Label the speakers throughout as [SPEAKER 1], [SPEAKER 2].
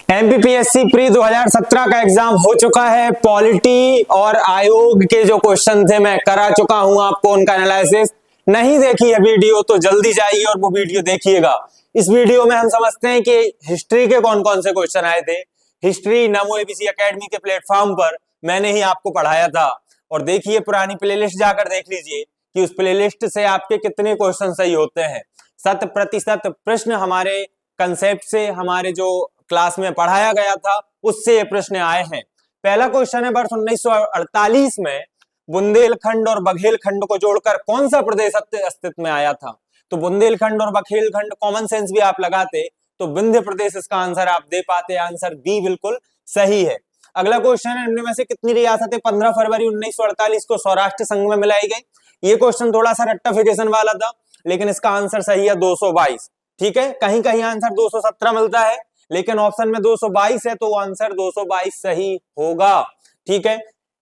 [SPEAKER 1] MPPSC pre 2017 का exam हो चुका है। पॉलिटी और आयोग के जो क्वेश्चन थे मैं करा चुका हूं, आपको उनका एनालिसिस नहीं देखी है वीडियो तो जल्दी जाइए और वो वीडियो देखिएगा। इस वीडियो में हम समझते हैं कि हिस्ट्री के कौन कौन से क्वेश्चन आए थे। हिस्ट्री नमो एबीसी एकेडमी के प्लेटफॉर्म पर मैंने ही आपको पढ़ाया था, और देखिए पुरानी प्लेलिस्ट जाकर देख लीजिए कि उस प्लेलिस्ट से आपके कितने क्वेश्चन सही होते हैं। 100% प्रश्न हमारे कंसेप्ट से, हमारे जो क्लास में पढ़ाया गया था उससे ये प्रश्न आए हैं। पहला क्वेश्चन है, वर्ष 1948 में बुंदेलखंड और बघेलखंड को जोड़कर कौन सा प्रदेश अस्तित्व में आया था। तो बुंदेलखंड और बघेलखंड, कॉमन सेंस भी आप लगाते तो विंध्य प्रदेश इसका आंसर आप दे पाते। आंसर बी बिल्कुल सही है। अगला क्वेश्चन है, निम्न में से कितनी रियासतें 15 फरवरी 1948 को सौराष्ट्र संघ में मिलाई गई। ये क्वेश्चन थोड़ा सा रट्टाफिकेशन वाला था, लेकिन इसका आंसर सही है 222। ठीक है, कहीं कहीं आंसर 217 मिलता है, लेकिन ऑप्शन में 222 है तो आंसर 222 सही होगा। ठीक है,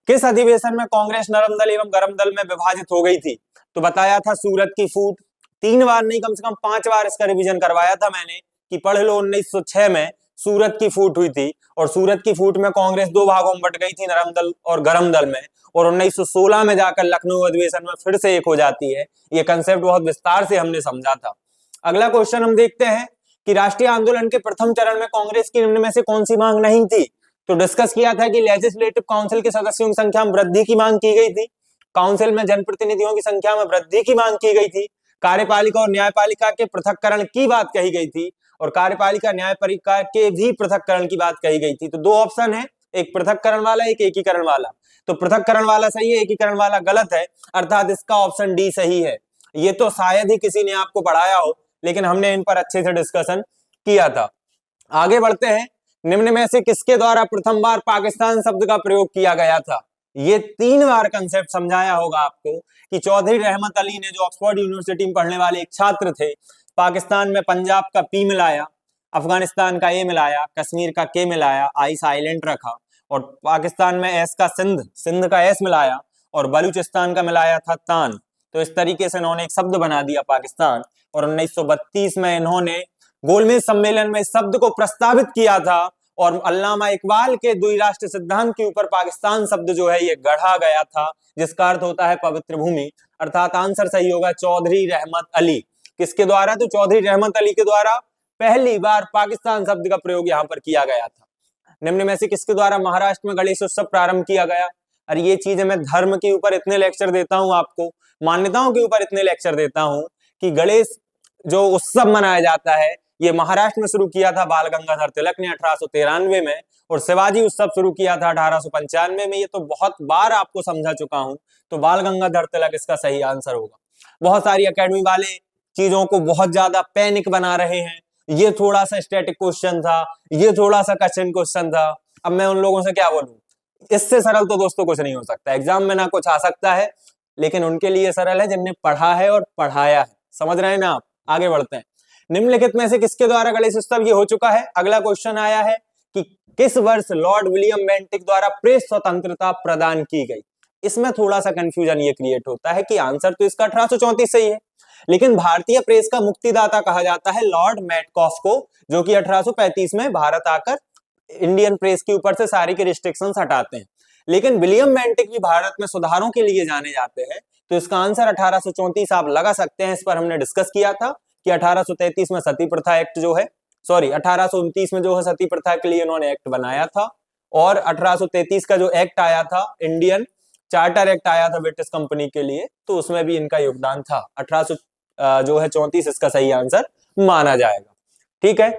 [SPEAKER 1] किस अधिवेशन में कांग्रेस नरम दल एवं गरम दल में विभाजित हो गई थी। तो बताया था सूरत की फूट। 3 बार नहीं, कम से कम 5 बार इसका रिवीजन करवाया था मैंने कि पढ़ लो। 1906 में सूरत की फूट हुई थी, और सूरत की फूट में कांग्रेस 2 भागों में बट गई थी, नरम दल और गरम दल में, और 1916 में जाकर लखनऊ अधिवेशन में फिर से एक हो जाती है। ये कंसेप्ट बहुत विस्तार से हमने समझा था। अगला क्वेश्चन हम देखते हैं कि राष्ट्रीय आंदोलन के प्रथम चरण में कांग्रेस की निम्न में से कौन सी मांग नहीं थी। तो डिस्कस किया था कि लेजिस्लेटिव काउंसिल के सदस्यों की संख्या में वृद्धि की मांग की गई थी, काउंसिल में जनप्रतिनिधियों की संख्या में वृद्धि की मांग की गई थी, कार्यपालिका और न्यायपालिका के पृथककरण की बात कही गई थी, और कार्यपालिका न्यायपालिका के भी पृथककरण की बात कही गई थी। तो 2 ऑप्शन है, एक पृथककरण वाला, एक एकीकरण वाला। तो पृथककरण वाला सही है, एकीकरण वाला गलत है, अर्थात इसका ऑप्शन डी सही है। ये तो शायद ही किसी ने आपको पढ़ाया हो, लेकिन हमने इन पर अच्छे से डिस्कशन किया था। आगे बढ़ते हैं, निम्न में से किसके द्वारा प्रथम बार पाकिस्तान शब्द का प्रयोग किया गया था। ये 3 बार कंसेप्ट समझाया होगा आपको कि चौधरी रहमत अली ने, जो ऑक्सफोर्ड यूनिवर्सिटी में पढ़ने वाले एक छात्र थे, पाकिस्तान में पंजाब का पी मिलाया, अफगानिस्तान का ए मिलाया, कश्मीर का के मिलाया, आई साइलेंट रखा, और पाकिस्तान में एस का सिंध का एस मिलाया, और बलूचिस्तान का मिलाया था तान। तो इस तरीके से इन्होंने एक शब्द बना दिया पाकिस्तान, और 1932 में इन्होंने गोलमेज सम्मेलन में इस शब्द को प्रस्तावित किया था, और अल्लामा इकबाल के द्विराष्ट्र सिद्धांत के ऊपर पाकिस्तान शब्द जो है ये गढ़ा गया था, जिसका अर्थ होता है पवित्र भूमि। अर्थात आंसर सही होगा चौधरी रहमत अली। किसके द्वारा? तो चौधरी रहमत अली के द्वारा पहली बार पाकिस्तान शब्द का प्रयोग यहाँ पर किया गया था। निम्न में से किसके द्वारा महाराष्ट्र में गणेश उत्सव प्रारंभ किया गया। और ये चीज मैं धर्म के ऊपर इतने लेक्चर देता हूँ आपको, मान्यताओं के ऊपर इतने लेक्चर देता हूँ कि गणेश जो उत्सव मनाया जाता है ये महाराष्ट्र में शुरू किया था बाल गंगाधर तिलक ने 1893 में, और शिवाजी उत्सव शुरू किया था 1895 में। ये तो बहुत बार आपको समझा चुका हूं, तो बाल गंगाधर तिलक इसका सही आंसर होगा। बहुत सारी एकेडमी वाले चीजों को बहुत ज्यादा पैनिक बना रहे हैं, ये थोड़ा सा स्टैटिक क्वेश्चन था, ये थोड़ा सा क्वेश्चन था। अब मैं उन लोगों से क्या बोलूं, इससे सरल तो दोस्तों कुछ नहीं हो सकता। एग्जाम में ना कुछ आ सकता है, लेकिन उनके लिए सरल है जिनने पढ़ा है और पढ़ाया है। समझ रहे हैं ना आप? आगे बढ़ते हैं। निम्नलिखित में से किसके द्वारा गणेश उत्सव ये हो चुका है। अगला क्वेश्चन आया है कि किस वर्ष लॉर्ड विलियम बेंटिक द्वारा प्रेस स्वतंत्रता प्रदान की गई। इसमें थोड़ा सा कंफ्यूजन ये क्रिएट होता है कि आंसर तो इसका 1834 सही है, लेकिन भारतीय प्रेस का मुक्तिदाता कहा जाता है लॉर्ड मैटकॉफ को, जो कि 1835 में भारत आकर इंडियन प्रेस के ऊपर से सारी के रिस्ट्रिक्शंस हटाते हैं। लेकिन विलियम बेंटिक भी भारत में सुधारों के लिए जाने जाते हैं, तो इसका आंसर 1834 आप लगा सकते हैं। इस पर हमने डिस्कस किया था कि 1833 में सती प्रथा एक्ट जो है, सॉरी 1829 में जो है सती प्रथा के लिए उन्होंने एक्ट बनाया था, और 1833 का जो एक्ट आया था, इंडियन चार्टर एक्ट आया था ब्रिटिश कंपनी के लिए, तो उसमें भी इनका योगदान था। 1834 इसका सही आंसर माना जाएगा। ठीक है,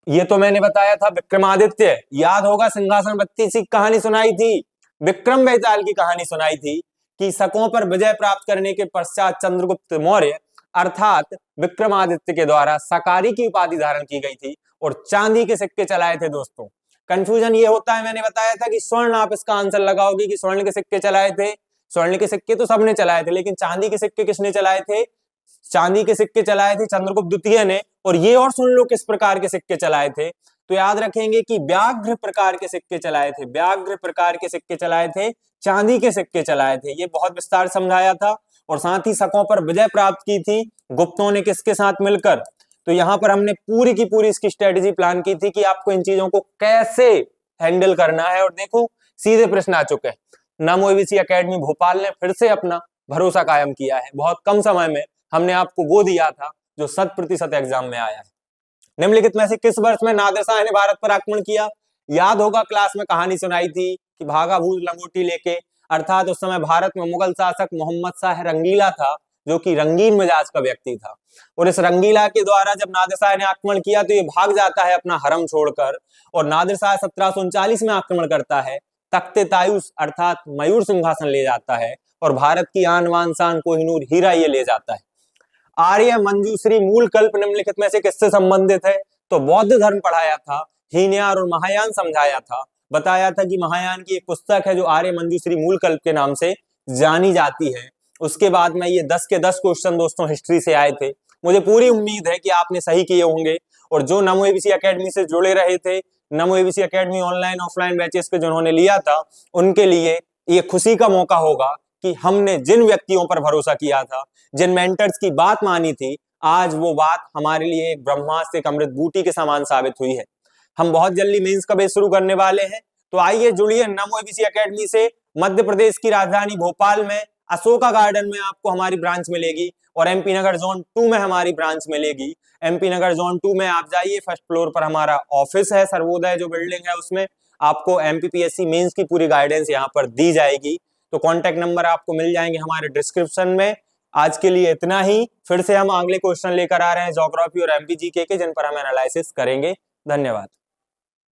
[SPEAKER 1] ये तो मैंने बताया था। विक्रमादित्य, याद होगा सिंहासन बत्ती की कहानी सुनाई थी, विक्रम बेताल की कहानी सुनाई थी कि शकों पर विजय प्राप्त करने के पश्चात चंद्रगुप्त मौर्य अर्थात विक्रमादित्य के द्वारा सकारी की उपाधि धारण की गई थी, और चांदी के सिक्के चलाए थे। दोस्तों कंफ्यूजन ये होता है, मैंने बताया था कि स्वर्ण, आप इसका आंसर लगाओगे कि स्वर्ण के सिक्के चलाए थे। स्वर्ण के सिक्के तो सबने चलाए थे, लेकिन चांदी के सिक्के किसने चलाए थे? चांदी के सिक्के चलाए थे चंद्रगुप्त द्वितीय ने। और ये और सुन लो किस प्रकार के सिक्के चलाए थे, तो याद रखेंगे कि व्याघ्र प्रकार के सिक्के चलाए थे, व्याघ्र प्रकार के सिक्के चलाए थे, चांदी के सिक्के चलाए थे। ये बहुत विस्तार समझाया था। और साथ ही शकों पर विजय प्राप्त की थी गुप्तों ने, किसके साथ मिलकर? तो यहाँ पर हमने पूरी की पूरी इसकी स्ट्रेटेजी प्लान की थी कि आपको इन चीजों को कैसे हैंडल करना है, और देखो सीधे प्रश्न आ चुके हैं। नमो एबीसी एकेडमी भोपाल ने फिर से अपना भरोसा कायम किया है। बहुत कम समय में हमने आपको वो दिया था जो 100% एग्जाम में आया है। निम्नलिखित में से किस वर्ष में नादिर शाह ने भारत पर आक्रमण किया? याद होगा क्लास में कहानी सुनाई थी कि भागा भूत लंगोटी लेके, अर्थात उस समय भारत में मुगल शासक मोहम्मद शाह रंगीला था, जो कि रंगीन मिजाज का व्यक्ति था। और इस रंगीला के द्वारा जब नादिर शाह ने आक्रमण किया तो ये भाग जाता है अपना हरम छोड़कर, और नादिर शाह 1739 में आक्रमण करता है, तख्ते तायूस अर्थात मयूर सिंहासन ले जाता है, और भारत की आन बान शान कोहिनूर हीरा ये ले जाता है। आर्य मंजूश्री मूल कल्प निम्नलिखित में से किससे संबंधित है? तो बौद्ध धर्म पढ़ाया था, हीनयार और महायान समझाया था, बताया था कि महायान की एक पुस्तक है जो आर्य मंजूश्री मूल कल्प के नाम से जानी जाती है। उसके बाद में ये 10 के 10 क्वेश्चन दोस्तों हिस्ट्री से आए थे। मुझे पूरी उम्मीद है कि आपने सही किए होंगे, और जो नमो एबीसी एकेडमी से जुड़े रहे थे, नमो ABC academy online offline batches के जिन्होंने लिया था, उनके लिए ये खुशी का मौका होगा कि हमने जिन व्यक्तियों पर भरोसा किया था, जिन मेंटर्स की बात मानी थी, आज वो बात हमारे लिए एक ब्रह्मास्त्र, एक अमृत बूटी के समान साबित हुई है। हम बहुत जल्दी मेंस का बैच शुरू करने वाले हैं, तो आइए जुड़िए नमो एबीसी एकेडमी से। मध्य प्रदेश की राजधानी भोपाल में अशोका गार्डन में आपको हमारी ब्रांच मिलेगी, और एमपी नगर जोन 2 में हमारी ब्रांच मिलेगी। एमपी नगर जोन 2 में आप जाइए, फर्स्ट फ्लोर पर हमारा ऑफिस है, सर्वोदय जो बिल्डिंग है उसमें आपको एमपीपीएससी मेंस की पूरी गाइडेंस यहाँ पर दी जाएगी। तो कॉन्टेक्ट नंबर आपको मिल जाएंगे हमारे डिस्क्रिप्शन में। आज के लिए इतना ही। फिर से हम अगले क्वेश्चन लेकर आ रहे हैं ज्योग्राफी और एमपीजीके के, जिन पर हम एनालिसिस करेंगे। धन्यवाद।